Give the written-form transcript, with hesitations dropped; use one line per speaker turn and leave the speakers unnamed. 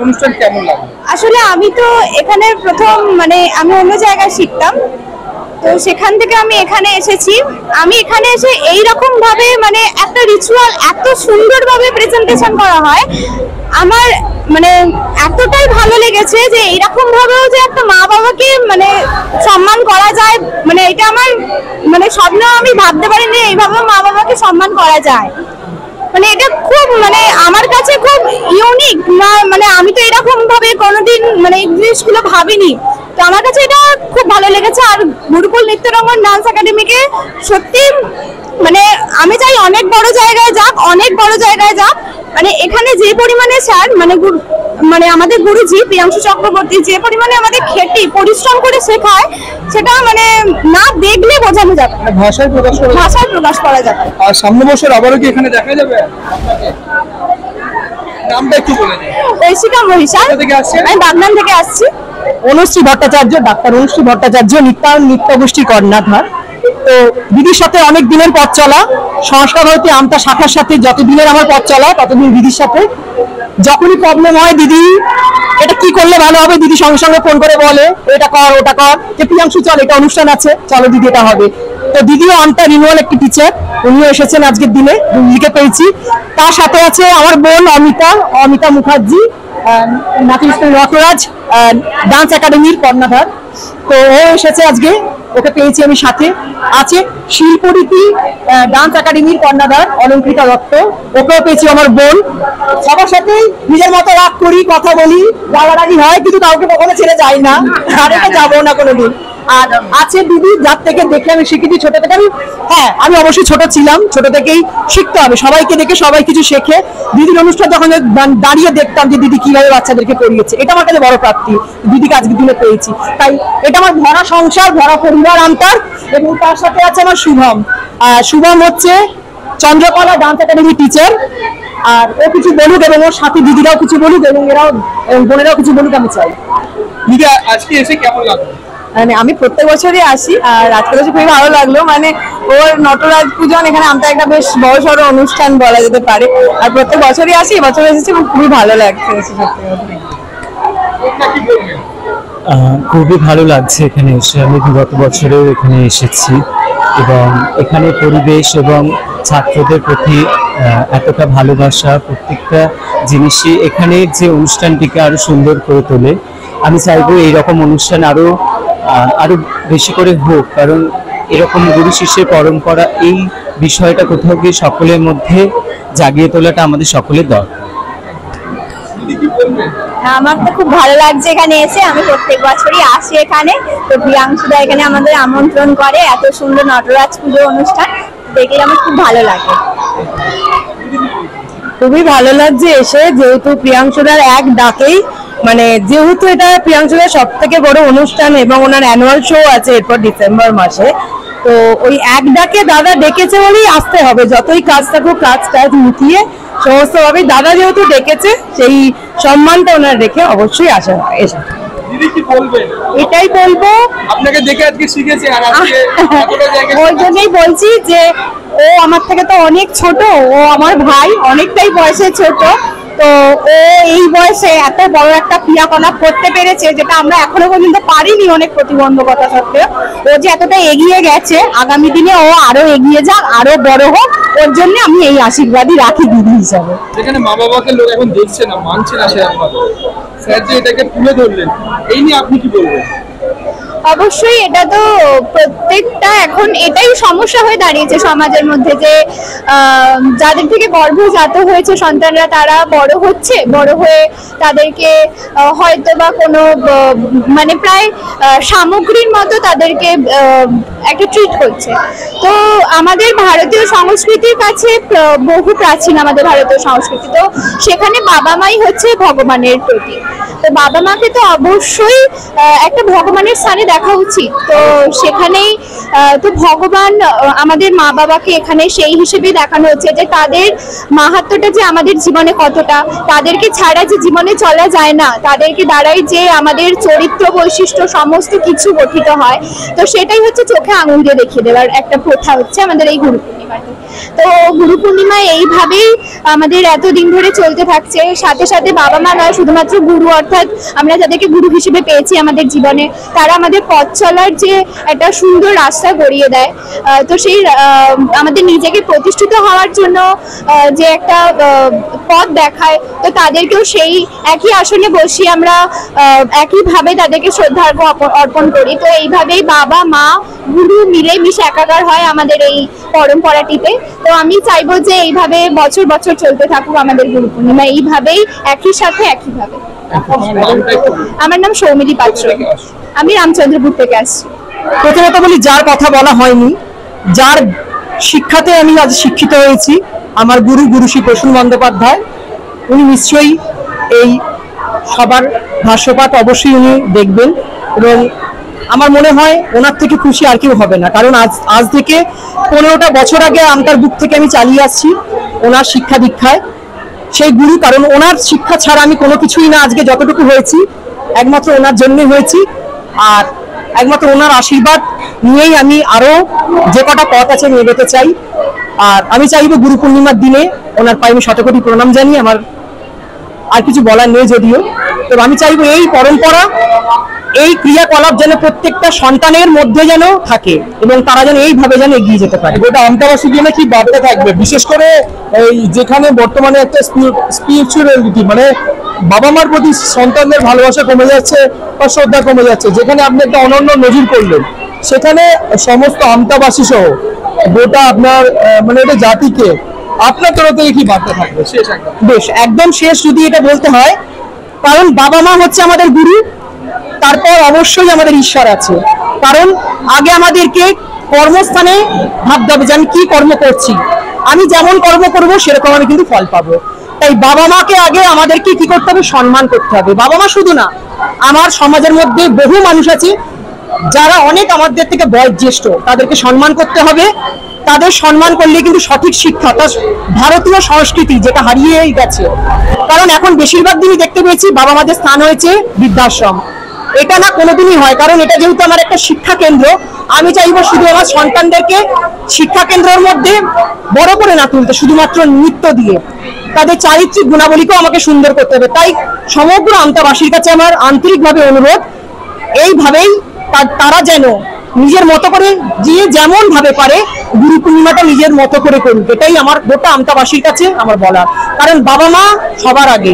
অনুষ্ঠান কেমন লাগে?
আসলে আমি তো এখানে প্রথম মানে আমি অন্য জায়গায় শিখতাম, তো সেখান থেকে আমি এখানে এসেছি। আমি এখানে এসে এইরকম ভাবে মানে একটা রিচুয়াল এত সুন্দরভাবে প্রেজেন্টেশন করা হয়, আমার মানে এতটাই ভালো লেগেছে যে এইরকম ভাবেও যে একটা মা বাবাকে মানে সম্মান করা যায়, মানে এটা আমার মানে স্বপ্ন, আমি ভাবতে পারিনি এইভাবে মা বাবাকে সম্মান করা যায়। মানে এটা খুব মানে আমার কাছে খুব ইউনিক না, মানে আমি তো এরকম ভাবে কোনোদিন মানে এই জিনিসগুলো ভাবিনি, তো আমার কাছে এটা খুব ভালো লেগেছে। আর গুরুকুল নৃত্যরঙ্গন ডান্স একাডেমিকে সত্যি মানে আমি চাই অনেক বড় জায়গায় যাক, অনেক বড় জায়গায় যাক। মানে এখানে যে পরিমাণে স্যার মানে মানে আমাদের গুরুজি প্রিয়াংশু চক্রবর্তী যে পরিমাণে আমাদের খেটে পরিশ্রম করে শেখায়, সেটা মানে না দেখলে বোঝানো যাবে না, ভাষায় প্রকাশ করা যাবে।
আর সামনে বছর আবারও কি এখানে দেখা যাবে আপনাকে? নামটা একটু বলে দিন।
ঐশিকা মহিষা, আমি বাগনান থেকে আসছি।
অনুশ্রী ভট্টাচার্য, ডাক্তার অনুশ্রী ভট্টাচার্য, নৃত্য গোষ্ঠী কর্ণধার। তো দিদির সাথে অনেক দিনের পথ চলা, সংস্কার হইতে আমতা শাখার সাথে যতদিনের আমার পথ চলা ততদিন দিদির সাথে। যখনই প্রবলেম হয় দিদি এটা কি করলে ভালো হবে, দিদি সঙ্গে সঙ্গে ফোন করে বলে এটা কর ওটা কর, যে প্রিয়াংশু চল এটা অনুষ্ঠান আছে, চলো দিদি এটা হবে। তো দিদিও আমতা রিনুয়াল একটি টিচার, উনিও এসেছেন আজকের দিনে, দিদিকে পেয়েছি। তার সাথে আছে আমার বোন অমিতা মুখার্জি, নাচিস রতরাজ ডান্স একাডেমির কর্ণধার, তো ও এসেছে আজকে, ওকে পেয়েছি আমি সাথে। আছে শিল্পরীতি ডান্স একাডেমির কর্ণধার অলঙ্কৃতা দত্ত, ওকেও পেয়েছি আমার বোন। সবার সাথে নিজের মতো রাগ করি, কথা বলি, রাগারাগি হয়, কিন্তু কাউকে কখনো ছেড়ে যাই না, আর এটা যাবো না কোনোদিন। আর আছে দিদি, যার থেকে দেখে আমি শিখেছি ছোট থেকে। আমি অবশ্যই ছোট ছিলাম, ছোট থেকেই শিখতে হবে, সবাইকে দেখে সবাই কিছু শেখে। দিদির অনুষ্ঠান যখন দাঁড়িয়ে দেখতাম যে দিদি কিভাবে বাচ্চাদেরকে পড়িয়েছে, এটা আমার কাছে বড় প্রাপ্তি, দিদিকে আজকের দিনে পেয়েছি। তাই এটা আমার ভরা সংসার, ভরা পরিবার আন্তর। এবং তার সাথে আছে আমার শুভম হচ্ছে চন্দ্রকলা ডান্স একাডেমি টিচার। আর ও কিছু বলুক এবং ওর সাথে দিদিরাও কিছু বলুক এবং বোনেরাও কিছু বলুক, আমি চাই।
দিদি আজকে এসে কেমন লাগলো?
মানে আমি প্রত্যেক বছরই আসি, আর আজকে বছর খুবই ভালো লাগলো। মানে ওর নটরাজ পূজন এখানে আমটা একটা বেশ বড় সড়ো অনুষ্ঠান বলা যেতে পারে, আর প্রত্যেক বছরই আসি, এবছর এসেছি এবং খুবই ভালো লাগছে।
খুবই ভালো লাগছে এখানে এসে। আমি গত বছরেও এখানে এসেছি এবং এখানে পরিবেশ এবং ছাত্রদের প্রতি এতটা ভালোবাসা, প্রত্যেকটা জিনিসই এখানে যে অনুষ্ঠানটিকে আরো সুন্দর করে তোলে। আমি চাইবো এইরকম অনুষ্ঠান আরো বেশি করে হোক, কারণ এরকম গুরু শিষ্যের পরম্পরা এই বিষয়টা কোথাও গিয়ে সকলের মধ্যে জাগিয়ে তোলাটা আমাদের সকলের দরকার।
আমার তো খুব ভালো লাগছে এখানে এসে, আমি প্রত্যেক বছরই আসি এখানে। তো প্রিয়াংশুদা এখানে আমাদের আমন্ত্রণ করে, এত সুন্দর নটরাজ পুজো অনুষ্ঠান দেখলে আমার খুব ভালো লাগে।
খুবই ভালো লাগছে এসে, যেহেতু প্রিয়াংশুদার এক ডাকেই মানে যেহেতু এটা প্রিয়াংশুদার সব থেকে বড় অনুষ্ঠান এবং ওনার অ্যানুয়াল শো আছে এরপর ডিসেম্বর মাসে, তো ওই এক ডাকে দাদা ডেকেছে বলেই আসতে হবে, যতই কাজ থাকুক কাজ মুটিয়ে সমস্ত ভাবে দাদা যেহেতু ডেকেছে সেই সম্মানটা ওনার রেখে অবশ্যই আসা এসে।
দিদি কি বলবেন?
এটাই বলবো,
আপনাকে দেখে আজকে শিখেছি, আর আজকে
ওই জন্যই বলছি যে ও আমার থেকে তো অনেক ছোট, ও আমার ভাই, অনেকটাই বয়সে ছোট, তো ও এই বয়সে এত বড় একটা ক্রিয়াকলাপ করতে পেরেছে যেটা আমরা এখনো পর্যন্ত পারিনি, অনেক প্রতিবন্ধকতা সত্ত্বেও। ও যে এতটা এগিয়ে গেছে, আগামী দিনে ও আরো এগিয়ে যাক, আরো বড় হোক, ওর জন্য আমি এই আশীর্বাদই রাখি দিদি হিসাবে।
যেখানে মা বাবাকে লোক এখন দেখছে না, মানছে না, স্যার যে এটাকে তুলে ধরলেন, এই নিয়ে আপনি কি বলবেন?
অবশ্যই এটা তো প্রত্যেকটা এখন এটাই সমস্যা হয়ে দাঁড়িয়েছে সমাজের মধ্যে, যে যাদের থেকে গর্ভজাত হয়েছে সন্তানরা তারা বড় হচ্ছে, বড় হয়ে তাদেরকে হয়তো বা কোনো মানে প্রায় সামগ্রীর মতো তাদেরকে একটা ট্রিট করছে। তো আমাদের ভারতীয় সংস্কৃতির কাছে বহু প্রাচীন আমাদের ভারতীয় সংস্কৃতি, তো সেখানে বাবা মাই হচ্ছে ভগবানের প্রতীক। তো বাবা মাকে তো অবশ্যই একটা ভগবানের স্থানে দেখা উচিত। তো সেখানেই তো ভগবান আমাদের মা বাবাকে এখানে সেই হিসেবে দেখানো হচ্ছে যে তাদের মাহাত্ম্যটা যে আমাদের জীবনে কতটা, তাদেরকে ছাড়া যে জীবনে চলা যায় না, তাদেরকে দ্বারাই যে আমাদের চরিত্র বৈশিষ্ট্য সমস্ত কিছু গঠিত হয়। তো সেটাই হচ্ছে চোখে আঙুল দিয়ে দেখিয়ে দেওয়ার একটা প্রথা হচ্ছে আমাদের এই গুরুকুলে। পূর্ণিমাতে। তো গুরু পূর্ণিমা এইভাবেই আমাদের এতদিন ধরে চলতে থাকছে। সাথে সাথে বাবা মা নয়, শুধুমাত্র গুরু, অর্থাৎ আমরা যাদেরকে গুরু হিসেবে পেয়েছি আমাদের জীবনে, তারা আমাদের পথ চলার যে একটা সুন্দর রাস্তা গড়িয়ে দেয়। তো সেই আমাদের নিজেকে প্রতিষ্ঠিত হওয়ার জন্য যে একটা পথ দেখায়, তো তাদেরকেও সেই একই আসনে বসিয়ে আমরা একইভাবে তাদেরকে শ্রদ্ধার্ঘ্য অর্পণ করি। তো এইভাবেই বাবা মা গুরু মিলে মিশে একাকার হয় আমাদের এই পরম্পরাটিতে। তো আমি চাইবো যে এইভাবে বছর বছর চলতে থাকুক আমাদের গুরু পূর্ণিমা, এইভাবেই একই সাথে একইভাবে। আমার নাম সৌমিলি পাত্র, আমি রামচন্দ্রপুর থেকে আসছি।
প্রথমত বলি, যার কথা বলা হয়নি, যার শিক্ষাতে আমি আজ শিক্ষিত হয়েছি, আমার গুরু গুরুশ্রী প্রসূন বন্দ্যোপাধ্যায়। উনি নিশ্চয়ই এই সবার ভাষ্যপাত অবশ্যই উনি দেখবেন, এবং আমার মনে হয় ওনার থেকে খুশি আর কেউ হবে না। কারণ আজ থেকে 15টা বছর আগে আমতার বুক থেকে আমি চালিয়ে আসছি ওনার শিক্ষা দীক্ষায়। সেই গুরু, কারণ ওনার শিক্ষা ছাড়া আমি কোনো কিছুই না আজকে যতটুকু হয়েছি, একমাত্র ওনার জন্যই হয়েছি। আর একমাত্র ওনার আশীর্বাদ নিয়েই আমি আরো যে কটা পথ আছে আমি এগোতে চাই। আর আমি চাইবো গুরু পূর্ণিমার দিনে ওনার পায়ে আমি শতকোটি প্রণাম জানিয়ে, আমার আর কিছু বলার নেই যদিও, তবে আমি চাইবো এই পরম্পরা, এই ক্রিয়াকলাপ যেন প্রত্যেকটা সন্তানের মধ্যে যেন থাকে, এবং তারা যেন এইভাবে যেন এগিয়ে যেতে পারে।
গোটা আমতাবাসীর জন্য কি বার্তা থাকবে, বিশেষ করে এই যেখানে বর্তমানে একটা স্পিরিচুয়ালিটি, মানে বাবা মার প্রতি সন্তানদের ভালোবাসা কমে যাচ্ছে বা শ্রদ্ধা কমে যাচ্ছে, যেখানে আপনি একটা অনন্য নজির করলেন, সেখানে সমস্ত আমতাবাসী সহ গোটা আপনার মানে এটা জাতিকে আপনার তরফ থেকে কি বার্তা থাকবে? শেষ একদম,
বেশ একদম শেষ যদি এটা বলতে হয়, কারণ বাবা মা হচ্ছে আমাদের গুরু, তারপর অবশ্যই আমাদের ঈশ্বর আছে। কারণ আগে আমাদেরকে কর্মস্থানে ভাবতে হবে যে আমি কি কর্ম করছি, আমি যেমন কর্ম করব সেরকম আমি কিন্তু ফল পাবো। তাই বাবা মাকে আগে আমাদেরকে কি করতে হবে, সম্মান করতে হবে। বাবা মা শুধু না, আমার সমাজের মধ্যে বহু মানুষ আছে যারা অনেক আমাদের থেকে বয়োজ্যেষ্ঠ, তাদেরকে সম্মান করতে হবে। তাদের সম্মান করলে কিন্তু সঠিক শিক্ষা, তার ভারতীয় সংস্কৃতি যেটা হারিয়েই গেছে। কারণ এখন বেশিরভাগ দিনই দেখতে পেয়েছি বাবা মাদের স্থান হয়েছে বৃদ্ধাশ্রম। এটা না কোনোদিনই হয়, কারণ এটা যেহেতু আমার একটা শিক্ষা কেন্দ্র, আমি চাইবো শুধু আমার সন্তানদেরকে শিক্ষা কেন্দ্রের মধ্যে বড় করে না তুলতে, শুধুমাত্র নৃত্য দিয়ে তাদের চারিত্রিক গুণাবলীকেও আমাকে সুন্দর করতে হবে। তাই সমগ্র আমতাবাসীর কাছে আমার আন্তরিকভাবে অনুরোধ, এইভাবেই তারা যেন নিজের মতো করে, যে যেমন ভাবে পারে গুরু পূর্ণিমাটা নিজের মতো করে করুক, এটাই আমার গোটা আমতাবাসীর কাছে আমার বলা। কারণ বাবা মা সবার আগে।